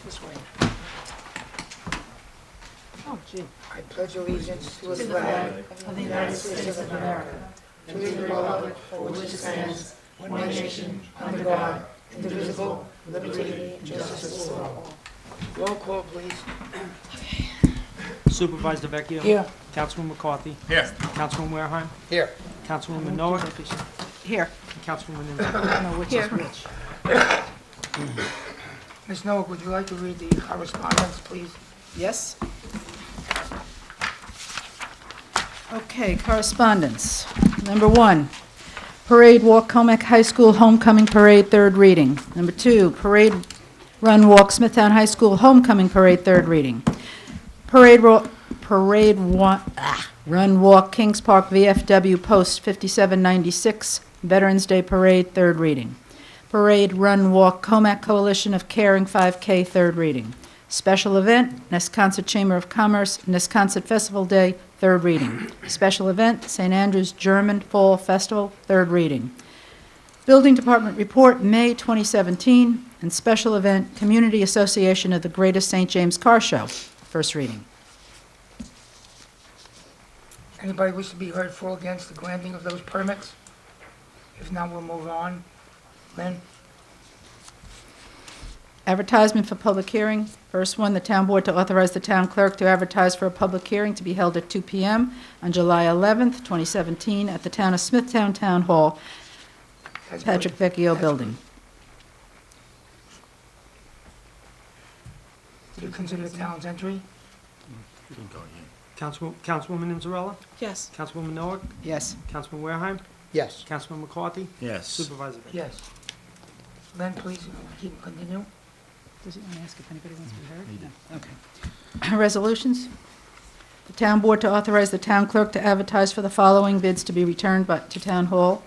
This way. Oh, gee. I pledge allegiance to the To the flag flag of the United States of America, to the republic for which it stands, one nation, under God, indivisible, with liberty and justice for all. Roll call, please. Supervisor Vecchio. Here. Councilman McCarthy. Here. Councilman Warehime. Here. Councilwoman Noah. Here. Councilwoman I Ingram. don't know which is Here. which. Ms. Noack, would you like to read the correspondence, please? Yes. Okay, correspondence. Number 1, Parade Walk Comac High School Homecoming Parade, third reading. Number 2, Parade Run Walk Smithtown High School Homecoming Parade, third reading. Run Walk Kings Park VFW Post 5796 Veterans Day Parade, third reading. Parade Run Walk Comac Coalition of Caring 5K, third reading. Special event, Nesconset Chamber of Commerce, Nesconset Festival Day, third reading. Special event, St. Andrew's German Fall Festival, third reading. Building Department report, May 2017, and special event, Community Association of the Greater St. James Car Show, first reading. Anybody wish to be heard for or against the granting of those permits? If not, we'll move on. Lynn? Advertisement for public hearing. First one, the town board to authorize the town clerk to advertise for a public hearing to be held at 2 p.m. on July 11th, 2017, at the town of Smithtown Town Hall, That's Patrick good. Vecchio That's Building. Do you consider the town's entry? Councilwoman Inzarella. Yes. Councilwoman Noah. Yes. Councilman Warehime. Yes. Councilman McCarthy. Yes. Supervisor Vecchio. Yes. Lynn, please, continue. Does it want to ask if anybody wants to be heard? No. Okay. Resolutions. The town board to authorize the town clerk to advertise for the following bids to be returned to Town Hall,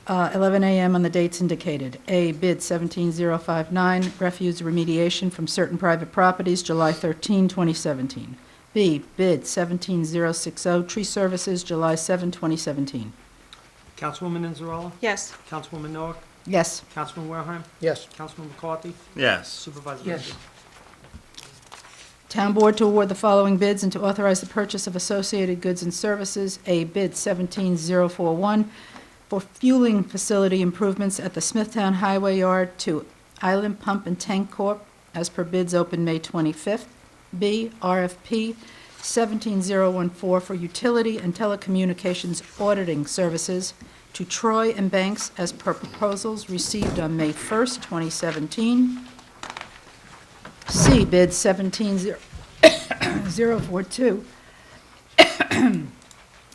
11 a.m. on the dates indicated. A, bid 17059, refuse remediation from certain private properties, July 13, 2017. B, bid 17060, tree services, July 7, 2017. Councilwoman Inzarella. Yes. Councilwoman Noah. Yes. Councilman Warehime. Yes. Councilman McCarthy. Yes. Supervisor Yes. Vecchio. Town board to award the following bids and to authorize the purchase of associated goods and services. A, bid 17041 for fueling facility improvements at the Smithtown Highway Yard to Island Pump and Tank Corp. as per bids open May 25th. B, RFP 17014 for utility and telecommunications auditing services to Troy and Banks as per proposals received on May 1st, 2017. C, bid 17042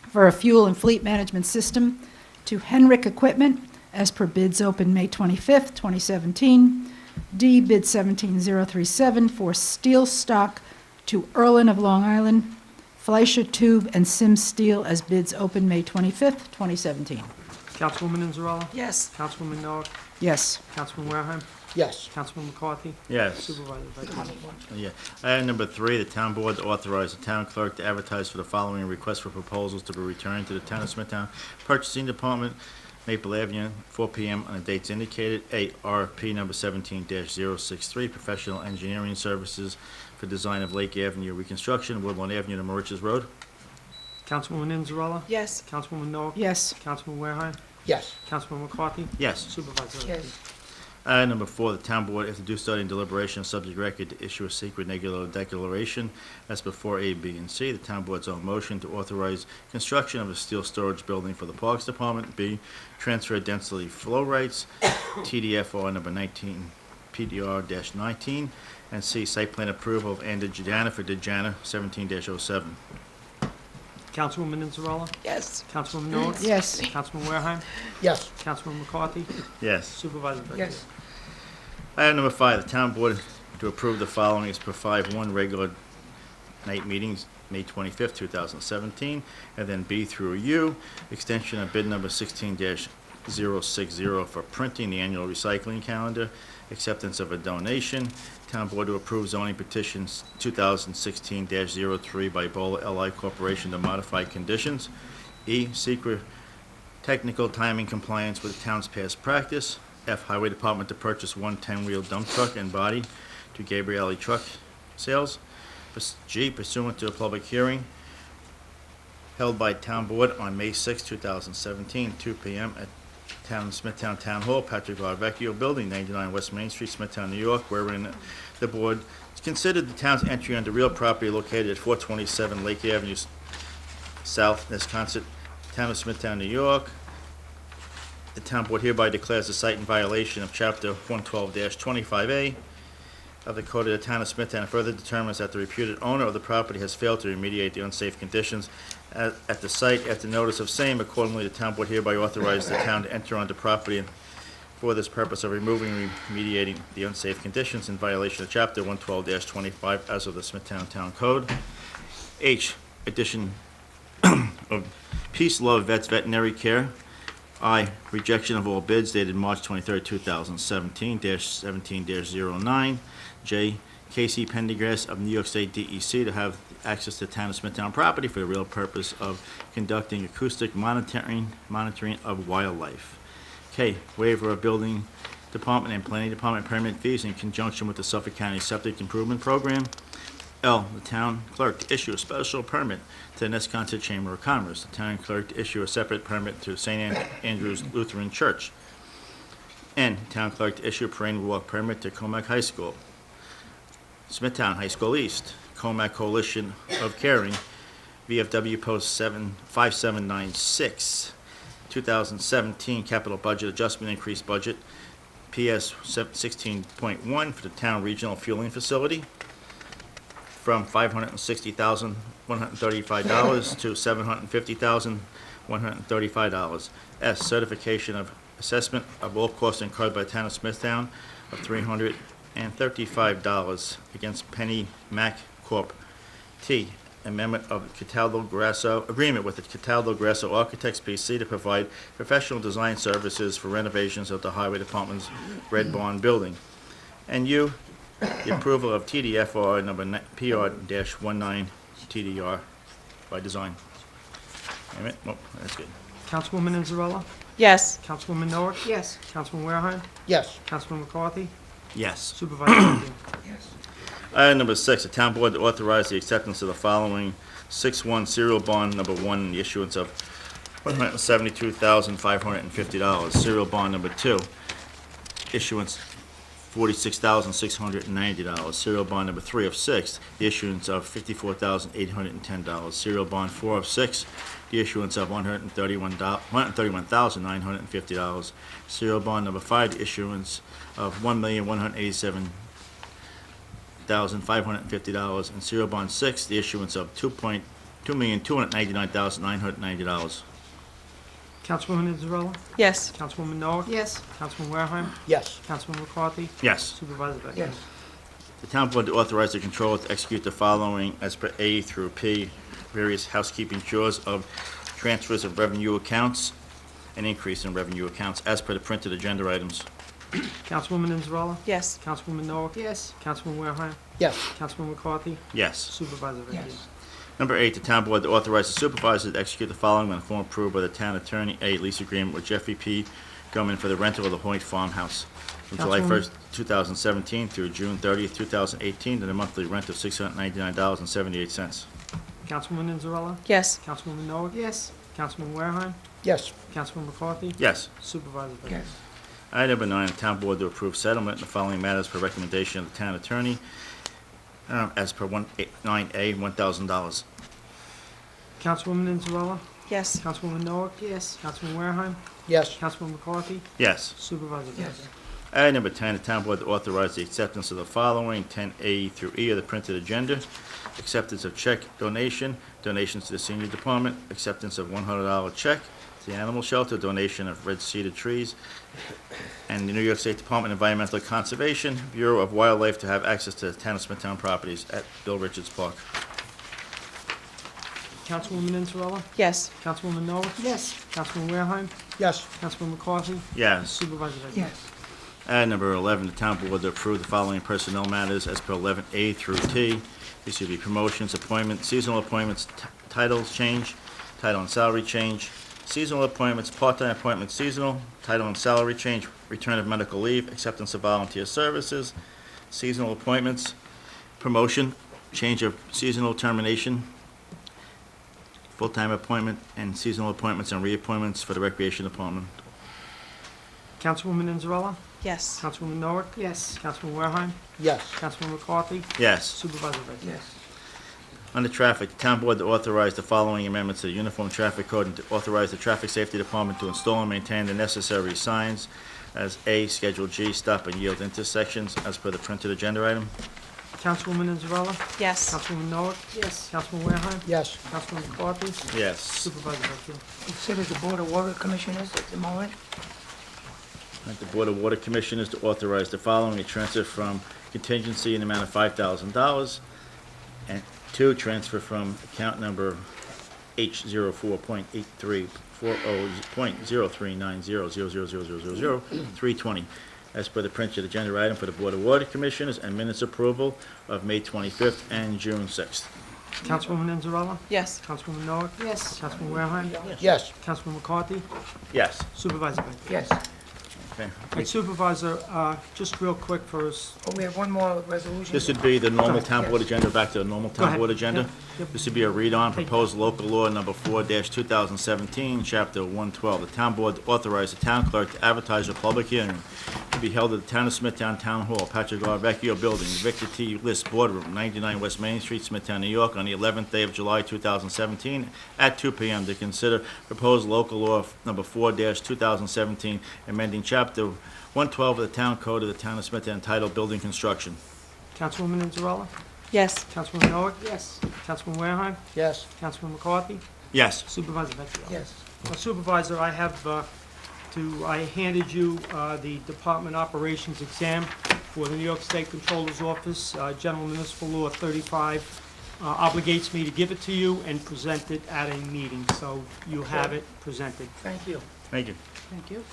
for a fuel and fleet management system to Henrik Equipment as per bids open May 25th, 2017. D, bid 17037 for steel stock to Erlin of Long Island, Fleischer Tube and Sims Steel as bids open May 25th, 2017. Councilwoman Inzarella. Yes. Councilwoman Noah. Yes. Councilman Warehime. Yes. Councilman McCarthy. Yes. Supervisor Vecchio. Yeah. Item number 3, the town board to authorize the town clerk to advertise for the following requests for proposals to be returned to the town of Smithtown Purchasing Department, Maple Avenue, 4 p.m. on the dates indicated. A, RFP number 17-063, professional engineering services for design of Lake Avenue reconstruction, Woodlawn Avenue to Mauritius Road. Councilwoman Inzarella. Yes. Councilwoman Noah. Yes. Councilman Warehime. Yes. Councilman McCarthy. Yes. Supervisor Vecchio. Yes. Item number 4, the town board, after due study and deliberation of subject record, to issue a secret negative declaration as before A, B, and C. The town board's own motion to authorize construction of a steel storage building for the Parks Department. B, transfer density flow rates, TDFR number 19, PDR-19. And C, site plan approval of Andijana for Dejana, 17-07. Councilwoman Inzarella. Yes. Councilwoman Noah. Yes. Councilman Warehime. Yes. Councilman McCarthy. Yes. Supervisor Vecchio. Yes. Item number 5, the town board to approve the following is per 5-1 regular night meetings, May 25th, 2017, and then B through U, extension of bid number 16-060 for printing the annual recycling calendar, acceptance of a donation, town board to approve zoning petitions 2016-03 by Bola LI Corporation to modify conditions. E, secret technical timing compliance with the town's past practice. F, Highway Department to purchase one 10-wheel dump truck and body to Gabrielli Truck Sales. G, pursuant to a public hearing held by Town Board on May 6, 2017, 2 p.m. at Smithtown Town Hall, Patrick R. Vecchio Building, 99 West Main Street, Smithtown, New York, wherein the board considered the town's entry onto real property located at 427 Lake Avenue South, Wisconsin, Town of Smithtown, New York. The town board hereby declares the site in violation of Chapter 112-25A of the Code of the Town of Smithtown, and further determines that the reputed owner of the property has failed to remediate the unsafe conditions at the site after notice of same. Accordingly, the town board hereby authorizes the town to enter onto property for this purpose of removing and remediating the unsafe conditions in violation of Chapter 112-25 as of the Smithtown Town Code. H, addition of Peace Love Vets Veterinary Care. I, rejection of all bids dated March 23, 2017-17-09. J, Casey Pendergrass of New York State DEC to have access to town of Smithtown property for the real purpose of conducting acoustic monitoring of wildlife. K, waiver of building department and planning department permit fees in conjunction with the Suffolk County Septic Improvement Program. L, the town clerk to issue a special permit to the Nesconset Chamber of Commerce. The town clerk to issue a separate permit to St. Andrew's Lutheran Church. N, town clerk to issue a parade walk permit to Comac High School. Smithtown High School East, Comac Coalition of Caring, VFW Post 5796, 2017 Capital Budget Adjustment Increased Budget, PS 16.1 for the town regional fueling facility, from $560,135 to $750,135. S, certification of assessment of all costs incurred by the town of Smithtown of $335 against Penny Mac Corp. T, amendment of agreement with the Cataldo Grasso Architects PC to provide professional design services for renovations of the Highway Department's Red Barn building. And U, the approval of TDFR number PR-19 TDR by design. Wait a minute. Oh, that's good. Councilwoman Inzarella, Yes. Councilwoman Noah, Yes. Councilman Wareheim, Yes. Councilman McCarthy, Yes. Supervisor Vecchio. Yes. Item number 6, the town board to authorize the acceptance of the following 6-1 serial bond number 1 in the issuance of $172,550. Serial bond number 2, issuance $46,690. Serial bond number 3 of 6, the issuance of $54,810. Serial bond 4 of 6, the issuance of $131,950. Serial bond number 5, the issuance of $1,187,550. And serial bond 6, the issuance of $2,299,990. Councilwoman Inzarella, Yes. Councilwoman Noah, Yes. Councilman Wareheim, Yes. Councilman McCarthy, Yes. Supervisor Vecchio. Yes. The town board to authorize the controller to execute the following as per A through P, various housekeeping chores of transfers of revenue accounts and increase in revenue accounts as per the printed agenda items. Councilwoman Inzarella, Yes. Councilwoman Noah, Yes. Councilman Wareheim, Yes. Councilman McCarthy, Yes. Supervisor Vecchio. Yes. Number 8, the town board to authorize the supervisor to execute the following on the form approved by the town attorney. A, lease agreement with Jeffrey P. Gilman for the rental of the Hoyt Farmhouse from July Councilwoman- 1st, 2017 through June 30th, 2018, at a monthly rent of $699.78. Councilwoman Inzarella, Yes. Councilwoman Noah, Yes. Councilman Wareheim, Yes. Councilman McCarthy, Yes. Supervisor Vecchio. Yes. Item number 9, the town board to approve settlement in the following matters per recommendation of the town attorney, as per 9A, $1,000. Councilwoman Inzarella, Yes. Councilwoman Noah, Yes. Councilman Wareheim, Yes. Councilman McCarthy, Yes. Supervisor Yes. Vecchio. Item number 10, the town board to authorize the acceptance of the following, 10A through E of the printed agenda. Acceptance of check donation, donations to the senior department, acceptance of $100 check to the animal shelter, donation of red cedar trees, and the New York State Department of Environmental Conservation, Bureau of Wildlife to have access to the town of Smithtown properties at Bill Richards Park. Councilwoman Inzarella, Yes. Councilwoman Noah, Yes. Councilman Wareheim, Yes. Councilman McCarthy, Yes. Supervisor Vecchio. Yes. And number 11, the town board to approve the following personnel matters as per 11A through T. These would be promotions, appointments, seasonal appointments, titles change, title and salary change, Seasonal appointments, part-time appointments, seasonal, title and salary change, return of medical leave, acceptance of volunteer services, seasonal appointments, promotion, change of seasonal termination, full-time appointment, and seasonal appointments and reappointments for the Recreation Department. Councilwoman Anzarella? Yes. Councilwoman Noah? Yes. Councilman Wareheim? Yes. Councilman McCarthy? Yes. Supervisor Vecchio? Yes. Under traffic, the town board to authorize the following amendments to the Uniform Traffic Code and to authorize the Traffic Safety Department to install and maintain the necessary signs as A, Schedule G, stop and yield intersections as per the printed agenda item. Councilwoman Anzarella? Yes. Councilwoman Noah? Yes. Councilman Wareheim? Yes. Councilman McCarthy? Yes. Supervisor Vecchio? Consider the Board of Water Commissioners at the moment. That the Board of Water Commissioners to authorize the following: a transfer from contingency in the amount of $5,000, and two, transfer from account number H04.8340.039000000320, as per the printed agenda item for the Board of Water Commissioners, and minutes approval of May 25th and June 6th. Councilwoman Anzarella? Yes. Councilwoman Noah? Yes. Councilman Wareheim? Yes. Councilman McCarthy? Yes. Supervisor Vecchio? Yes. Okay. And Supervisor, just real quick for us, Oh, we have one more resolution. This would be the normal Go town board agenda, back to the normal Go town ahead. board agenda. Yep, yep. This would be a read-on, Take- proposed local law number 4-2017, chapter 112. The town board authorized the town clerk to advertise a public hearing to be held at the Town of Smithtown Town Hall, Patrick R. Vecchio Building, Victor T. List Boardroom, 99 West Main Street, Smithtown, New York, on the 11th day of July 2017 at 2 p.m. to consider proposed local law number 4-2017, amending chapter 112 of the Town Code of the Town of Smithtown entitled Building Construction. Councilwoman Anzarella? Yes. Councilman Noah? Yes. Councilman Wareheim? Yes. Councilman McCarthy? Yes. Supervisor Vecchio? Yes. Supervisor, I handed you the Department Operations exam for the New York State Controller's Office. General Municipal Law 35 obligates me to give it to you and present it at a meeting, so you have it presented. Thank you. Thank you. Thank you.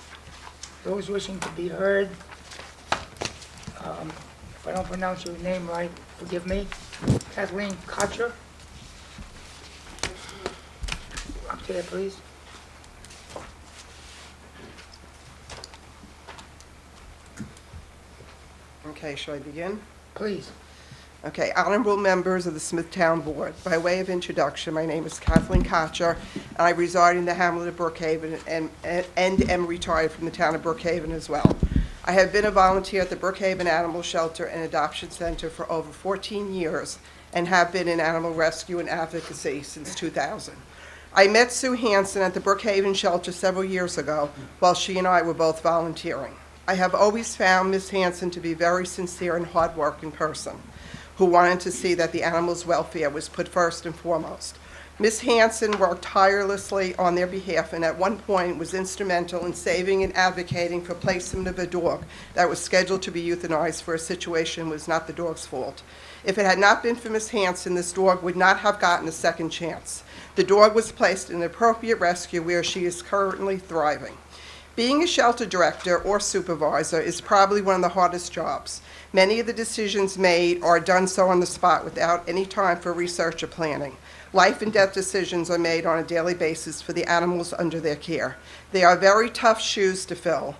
Those wishing to be heard, if I don't pronounce your name right, forgive me. Kathleen Kotcher. Up there, please. Okay, shall I begin? Please. Okay, honorable members of the Smithtown Board, by way of introduction, my name is Kathleen Kotcher, and I reside in the hamlet of Brookhaven and am retired from the town of Brookhaven as well. I have been a volunteer at the Brookhaven Animal Shelter and Adoption Center for over 14 years and have been in animal rescue and advocacy since 2000. I met Sue Hansen at the Brookhaven Shelter several years ago while she and I were both volunteering. I have always found Ms. Hansen to be a very sincere and hardworking person who wanted to see that the animals' welfare was put first and foremost. Ms. Hansen worked tirelessly on their behalf and at one point was instrumental in saving and advocating for placement of a dog that was scheduled to be euthanized for a situation that was not the dog's fault. If it had not been for Ms. Hansen, this dog would not have gotten a second chance. The dog was placed in an appropriate rescue where she is currently thriving. Being a shelter director or supervisor is probably one of the hardest jobs. Many of the decisions made are done so on the spot without any time for research or planning. Life and death decisions are made on a daily basis for the animals under their care. They are very tough shoes to fill,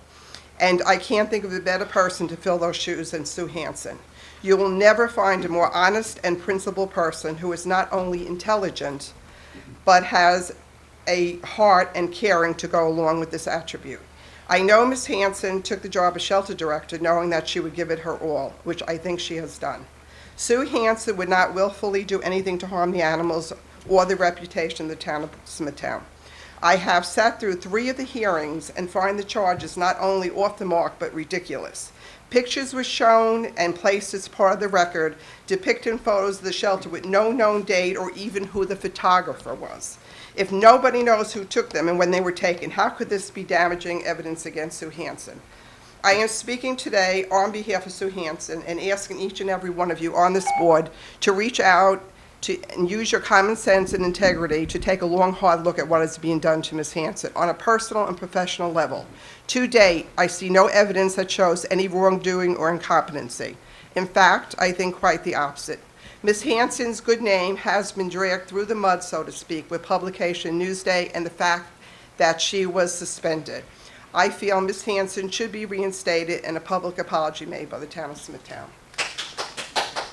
and I can't think of a better person to fill those shoes than Sue Hansen. You will never find a more honest and principled person who is not only intelligent, but has a heart and caring to go along with this attribute. I know Ms. Hansen took the job as shelter director knowing that she would give it her all, which I think she has done. Sue Hansen would not willfully do anything to harm the animals or the reputation of the town of Smithtown. I have sat through 3 of the hearings and find the charges not only off the mark but ridiculous. Pictures were shown and placed as part of the record depicting photos of the shelter with no known date or even who the photographer was. If nobody knows who took them and when they were taken, how could this be damaging evidence against Sue Hansen? I am speaking today on behalf of Sue Hansen and asking each and every one of you on this board to reach out and use your common sense and integrity to take a long, hard look at what is being done to Ms. Hansen on a personal and professional level. To date, I see no evidence that shows any wrongdoing or incompetency. In fact, I think quite the opposite. Ms. Hansen's good name has been dragged through the mud, so to speak, with publication Newsday and the fact that she was suspended. I feel Ms. Hanson should be reinstated and a public apology made by the town of Smithtown.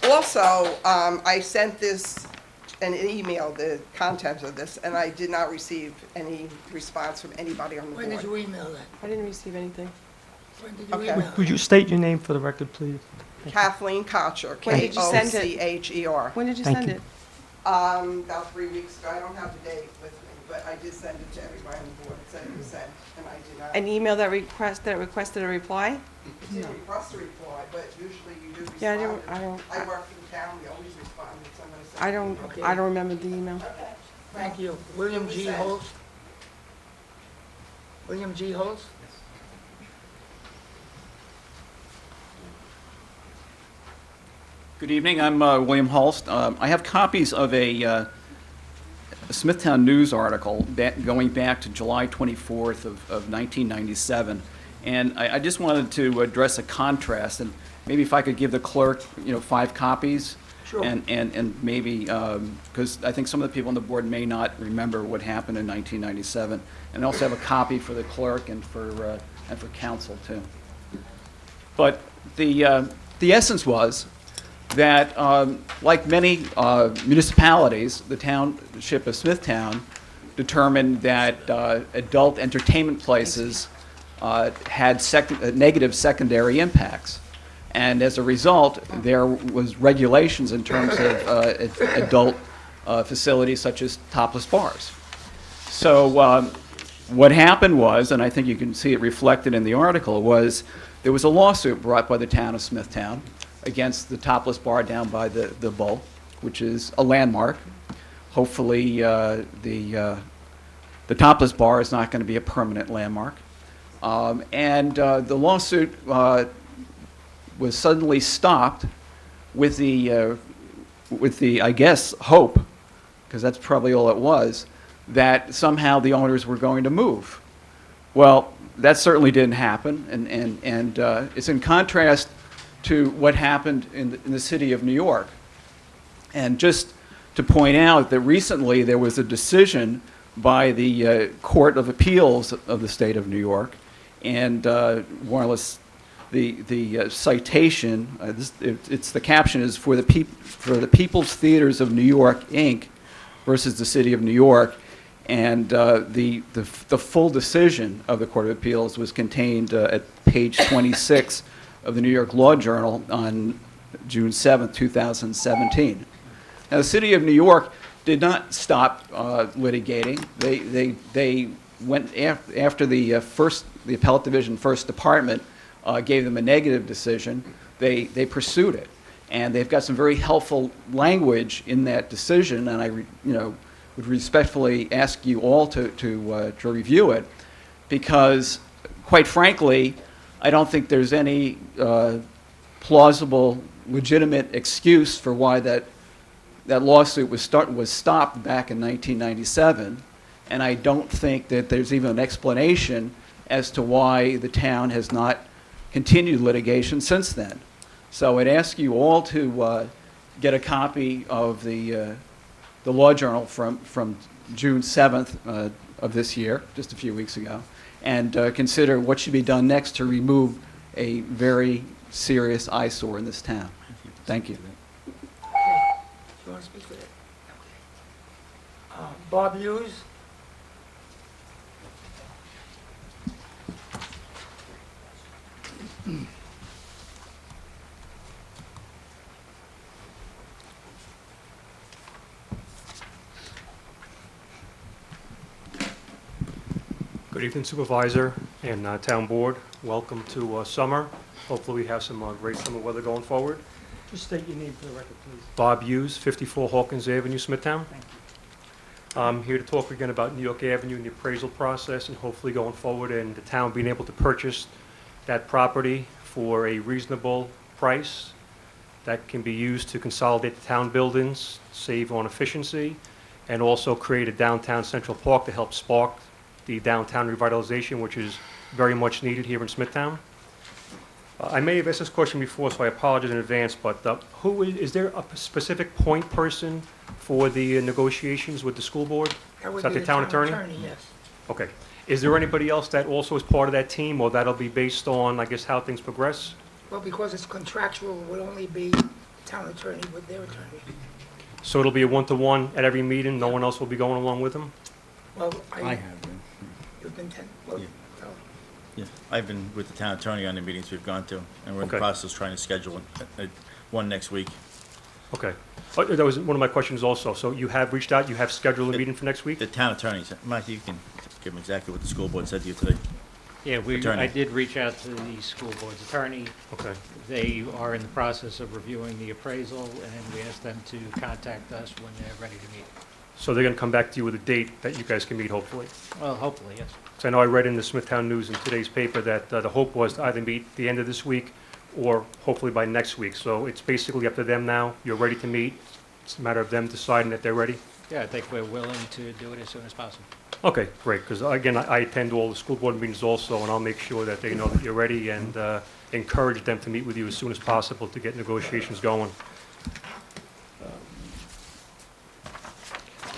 Also, I sent an email, the contents of this, and I did not receive any response from anybody on the When did board. you email that? I didn't receive anything. When did you Okay. email Would it? you state your name for the record, please? Kathleen Kocher, When did you send it? Kocher. When did you Thank send you. it? About 3 weeks ago. I don't have the date with me, but I did send it to everybody on the board. It said it was sent, and I did not. An email that requested a reply? Didn't request a reply, but usually you do respond. Yeah, I work for the town, we always respond if somebody sends. I don't remember the email. Okay. Thank you. William G. Holst? William G. Holst? Good evening, I'm William Hulst. I have copies of a Smithtown News article going back to July 24th of 1997, and I just wanted to address a contrast, and maybe if I could give the clerk, 5 copies. Sure. And maybe, because I think some of the people on the board may not remember what happened in 1997, and I also have a copy for the clerk and for council, too. But the essence was that, like many municipalities, the township of Smithtown determined that adult entertainment places had negative secondary impacts. And as a result, there was regulations in terms of adult facilities such as topless bars. So what happened was, and I think you can see it reflected in the article, was there was a lawsuit brought by the town of Smithtown against the topless bar down by the Bull, which is a landmark. Hopefully, the topless bar is not going to be a permanent landmark. And the lawsuit was suddenly stopped with the I guess, hope, because that's probably all it was, that somehow the owners were going to move. Well, that certainly didn't happen, and it's in contrast to what happened in the city of New York. And just to point out that recently there was a decision by the Court of Appeals of the state of New York, and more or less the citation, the caption is for the People's Theaters of New York, Inc. versus the City of New York, and the full decision of the Court of Appeals was contained at page 26 of the New York Law Journal on June 7th, 2017. Now, the City of New York did not stop litigating. They went after the Appellate Division First Department gave them a negative decision. They pursued it, and they've got some very helpful language in that decision. And I would respectfully ask you all to review it, because, quite frankly, I don't think there's any plausible, legitimate excuse for why that lawsuit was stopped back in 1997, and I don't think that there's even an explanation as to why the town has not continued litigation since then. So I'd ask you all to get a copy of the Law Journal from June 7th of this year, just a few weeks ago, and consider what should be done next to remove a very serious eyesore in this town. Thank you. You want to speak to it? Okay. Bob Hughes? Good evening, Supervisor and Town Board. Welcome to summer. Hopefully we have some great summer weather going forward. Just state your name for the record, please. Bob Hughes, 54 Hawkins Avenue, Smithtown. Thank I'm here to talk again about New York Avenue and the appraisal process, and hopefully going forward and the town being able to purchase that property for a reasonable price that can be used to consolidate the town buildings, save on efficiency, and also create a downtown Central Park to help spark the downtown revitalization, which is very much needed here in Smithtown. I may have asked this question before, so I apologize in advance, but is there a specific point person for the negotiations with the school board? That would Is that be the town attorney? Yes. Okay. Is there anybody else that also is part of that team, or that'll be based on, I guess, how things progress? Well, because it's contractual, it would only be the town attorney with their attorney. So it'll be a one-to-one at every meeting? No one else will be going along with them? Well, I have been. you've been well, Yeah. so, Yeah, I've been with the town attorney on the meetings we've gone to, and we're in the Okay. process of trying to schedule one next week. Okay. That was one of my questions also. So you have reached out, you have scheduled a meeting for next week? The town attorney, Mike, you can give him exactly what the school board said to you today. Yeah, Attorney. I did reach out to the school board's attorney. Okay. They are in the process of reviewing the appraisal, and we asked them to contact us when they're ready to meet. So they're going to come back to you with a date that you guys can meet, hopefully? Well, hopefully, yes. So I know I read in the Smithtown News in today's paper that the hope was to either meet the end of this week or hopefully by next week. So it's basically up to them now. You're ready to meet. It's a matter of them deciding that they're ready. Yeah, I think we're willing to do it as soon as possible. Okay, great, because again, I attend all the school board meetings also, and I'll make sure that they know that you're ready and encourage them to meet with you as soon as possible to get negotiations going.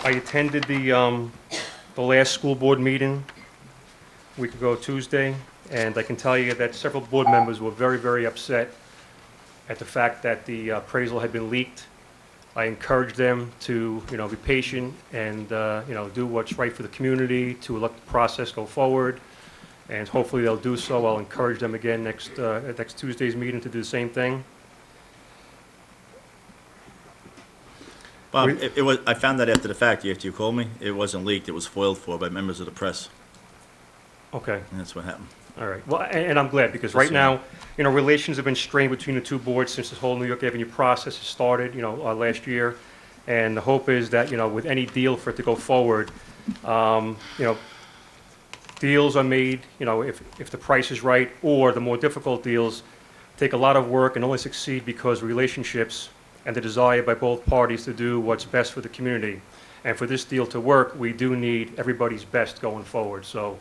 I attended the last school board meeting a week ago Tuesday, and I can tell you that several board members were very, very upset at the fact that the appraisal had been leaked. I encouraged them to, be patient and, do what's right for the community, to let the process go forward, and hopefully they'll do so. I'll encourage them again at next Tuesday's meeting to do the same thing. Bob, it was, I found that after the fact, after you called me, it wasn't leaked, it was foiled for by members of the press, Okay, and that's what happened. all right. Well, and I'm glad, because right now, relations have been strained between the two boards since this whole New York Avenue process has started, last year. And the hope is that, with any deal for it to go forward, deals are made, if the price is right, or the more difficult deals take a lot of work and only succeed because relationships and the desire by both parties to do what's best for the community. And for this deal to work, we do need everybody's best going forward. So,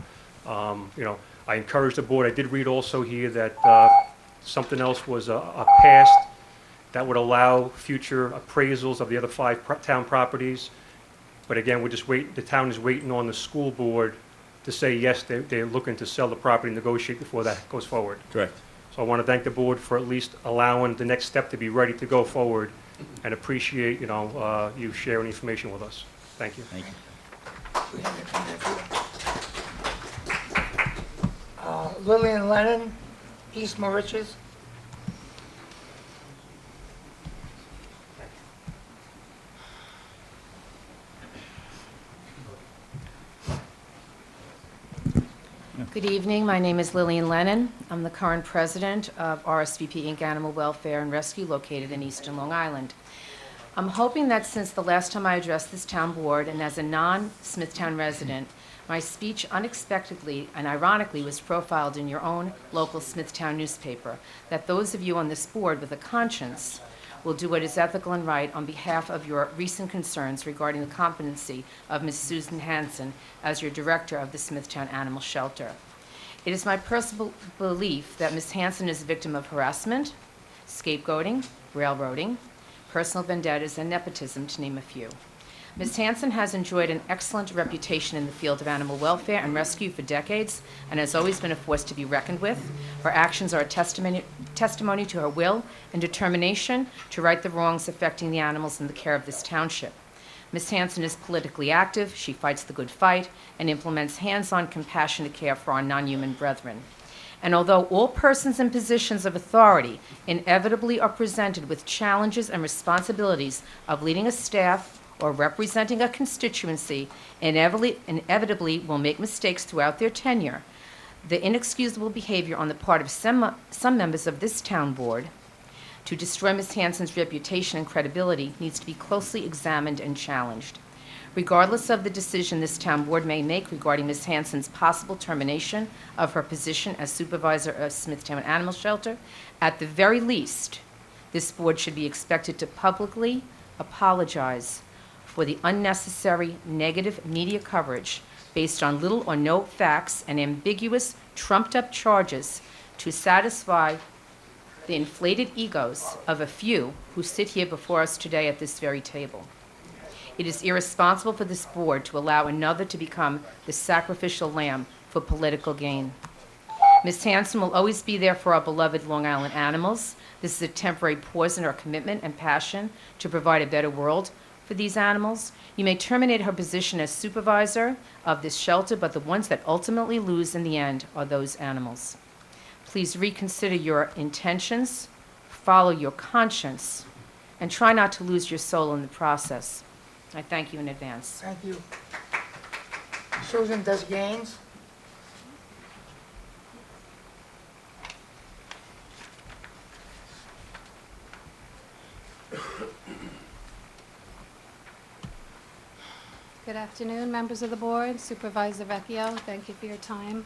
I encourage the board. I did read also here that something else was passed that would allow future appraisals of the other 5 town properties. But again, the town is waiting on the school board to say, yes, they're looking to sell the property and negotiate before that goes forward. Correct. So I want to thank the board for at least allowing the next step to be ready to go forward, and appreciate, you sharing information with us. Thank you. Thank you. Lillian Lennon, East Mauritius. Good evening. My name is Lillian Lennon. I'm the current president of RSVP Inc. Animal Welfare and Rescue located in Eastern Long Island. I'm hoping that since the last time I addressed this town board, and as a non-Smithtown resident, my speech unexpectedly and ironically was profiled in your own local Smithtown newspaper, that those of you on this board with a conscience will do what is ethical and right on behalf of your recent concerns regarding the competency of Ms. Susan Hansen as your director of the Smithtown Animal Shelter. It is my personal belief that Ms. Hansen is a victim of harassment, scapegoating, railroading, personal vendettas, and nepotism, to name a few. Ms. Hansen has enjoyed an excellent reputation in the field of animal welfare and rescue for decades and has always been a force to be reckoned with. Her actions are a testimony to her will and determination to right the wrongs affecting the animals in the care of this township. Ms. Hansen is politically active, she fights the good fight, and implements hands-on compassionate care for our non-human brethren. And although all persons in positions of authority inevitably are presented with challenges and responsibilities of leading a staff or representing a constituency, inevitably will make mistakes throughout their tenure, the inexcusable behavior on the part of some members of this town board to destroy Ms. Hansen's reputation and credibility needs to be closely examined and challenged. Regardless of the decision this town board may make regarding Ms. Hansen's possible termination of her position as supervisor of Smithtown Animal Shelter, at the very least, this board should be expected to publicly apologize for the unnecessary negative media coverage based on little or no facts and ambiguous, trumped-up charges to satisfy the inflated egos of a few who sit here before us today at this very table. It is irresponsible for this board to allow another to become the sacrificial lamb for political gain. Ms. Hanson will always be there for our beloved Long Island animals. This is a temporary pause in our commitment and passion to provide a better world for these animals. You may terminate her position as supervisor of this shelter, but the ones that ultimately lose in the end are those animals. Please reconsider your intentions, follow your conscience, and try not to lose your soul in the process. I thank you in advance. Thank you. Susan Desgaines? Good afternoon, members of the board, Supervisor Vecchio, thank you for your time.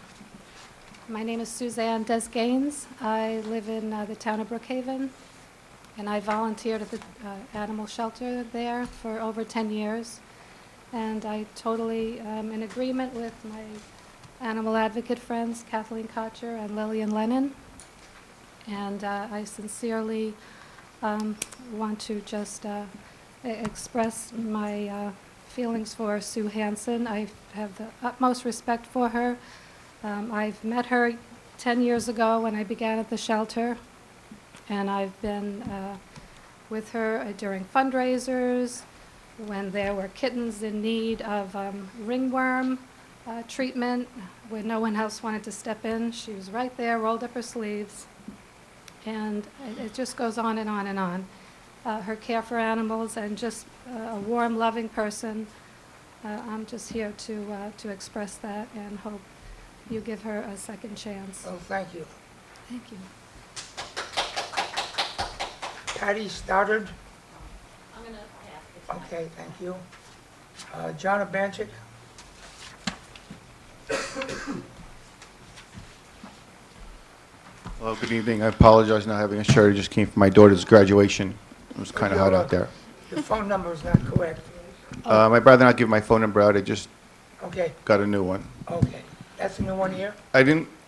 My name is Suzanne Desgaines. I live in the town of Brookhaven, and I volunteered at the animal shelter there for over 10 years. And I totally am in agreement with my animal advocate friends, Kathleen Kocher and Lillian Lennon. And I sincerely want to just express my feelings for Sue Hanson. I have the utmost respect for her. I've met her 10 years ago when I began at the shelter, and I've been with her during fundraisers, when there were kittens in need of ringworm treatment, when no one else wanted to step in. She was right there, rolled up her sleeves, and it just goes on and on and on. Her care for animals, and just a warm, loving person. I'm just here to express that and hope you give her a second chance. Oh, thank you. Thank you. Patty Stoddard? I'm going to pass this. Okay, thank you. John Abanchik? Hello, good evening. I apologize not having a shirt. I just came from my daughter's graduation. It was kind of hot out there. The phone number is not correct. My brother not give my phone number out. I just Okay, got a new one. okay. That's a new one here?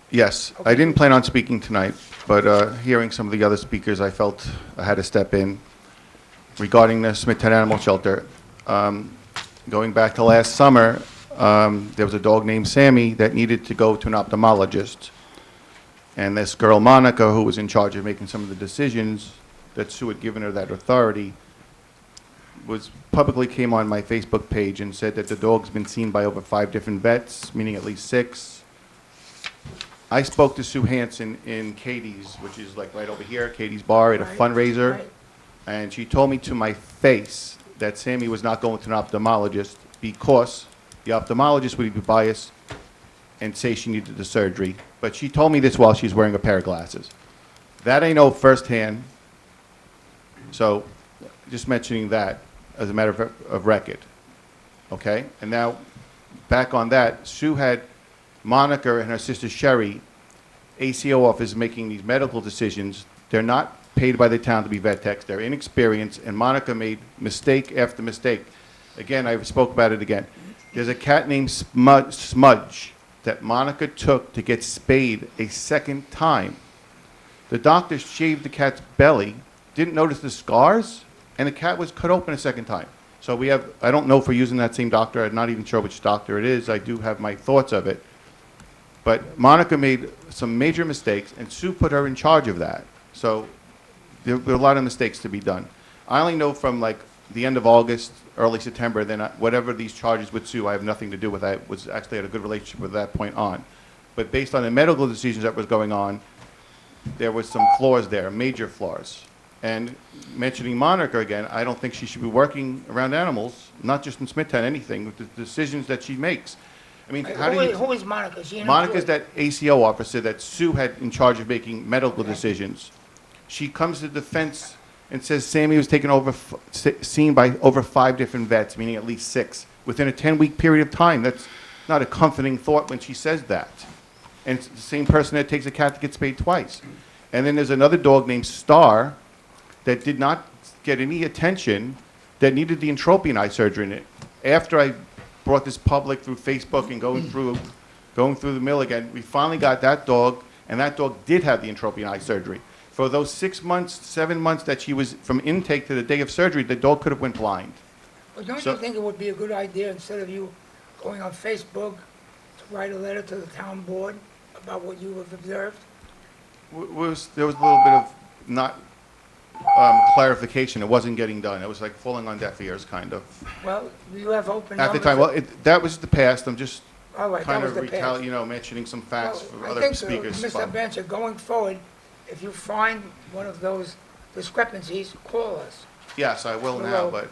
Yes, I didn't plan on speaking tonight, but hearing some of the other speakers, I felt I had to step in regarding the Smithtown Animal Shelter. Going back to last summer, there was a dog named Sammy that needed to go to an ophthalmologist. And this girl, Monica, who was in charge of making some of the decisions that Sue had given her that authority, publicly came on my Facebook page and said that the dog's been seen by over 5 different vets, meaning at least 6. I spoke to Sue Hanson in Katie's, which is like right over here, Katie's Bar, at a Right, fundraiser, right. and she told me to my face that Sammy was not going to an ophthalmologist because the ophthalmologist would be biased and say she needed the surgery. But she told me this while she's wearing a pair of glasses. That I know firsthand. So just mentioning that as a matter of record. Okay? And now, back on that, Sue had Monica and her sister Sherry, ACO office, making these medical decisions. They're not paid by the town to be vet techs. They're inexperienced, and Monica made mistake after mistake. Again, I spoke about it again. There's a cat named Smudge that Monica took to get spayed a second time. The doctor shaved the cat's belly, didn't notice the scars, and the cat was cut open a second time. So we have, I don't know if we're using that same doctor. I'm not even sure which doctor it is. I do have my thoughts of it. But Monica made some major mistakes, and Sue put her in charge of that. So there were a lot of mistakes to be done. I only know from like the end of August, early September, then whatever these charges with Sue, I have nothing to do with. I was actually had a good relationship with that point on. But based on the medical decisions that was going on, there was some flaws there, major flaws. And mentioning Monica again, I don't think she should be working around animals, not just in Smithtown, anything, with the decisions that she makes. I mean, how do you... Who is Monica? Is she an Monica's employee? that ACO officer that Sue had in charge of making medical decisions. She comes to defense and says Sammy was taken over, seen by over 5 different vets, meaning at least 6, within a 10-week period of time. That's not a comforting thought when she says that. And it's the same person that takes a cat that gets spayed twice. And then there's another dog named Star that did not get any attention, that needed the entropion eye surgery in it. After I brought this public through Facebook and going through the mill again, we finally got that dog, and that dog did have the entropion eye surgery. For those 6 months, 7 months that she was from intake to the day of surgery, the dog could have went blind. Well, don't So- you think it would be a good idea, instead of you going on Facebook, to write a letter to the town board about what you have observed? There was a little bit of not clarification. It wasn't getting done. It was like falling on deaf ears, kind of. Well, you have open At the numbers. time, well, that was the past. I'm just All right, that kind was of the past. mentioning some facts Well, for I other think, speakers. Mr. Bob. Bencher, going forward, if you find one of those discrepancies, call us. Yes, I will now, Hello. but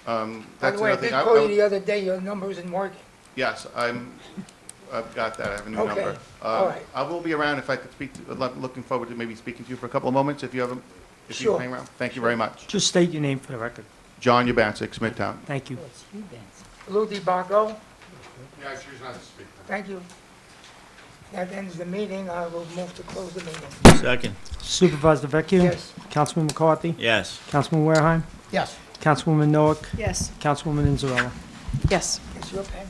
By that's the way, I another thing. did call you the other day, your number isn't working. Yes, I've got that. I have a new Okay, number. all right. I will be around if I could speak. Looking forward to maybe speaking to you for a couple of moments if you have, if you Sure. hang around. Thank you very much. Just state your name for the record. John Yabancik, Smithtown. Thank you. Lou DiBarco, Yeah, I choose not to speak. thank you. That ends the meeting. I will move to close the meeting. Second. Supervisor Vecchio? Yes. Councilman McCarthy? Yes. Councilman Wareheim? Yes. Councilwoman Noack? Yes. Councilwoman Inzarella? Yes. It's your pen.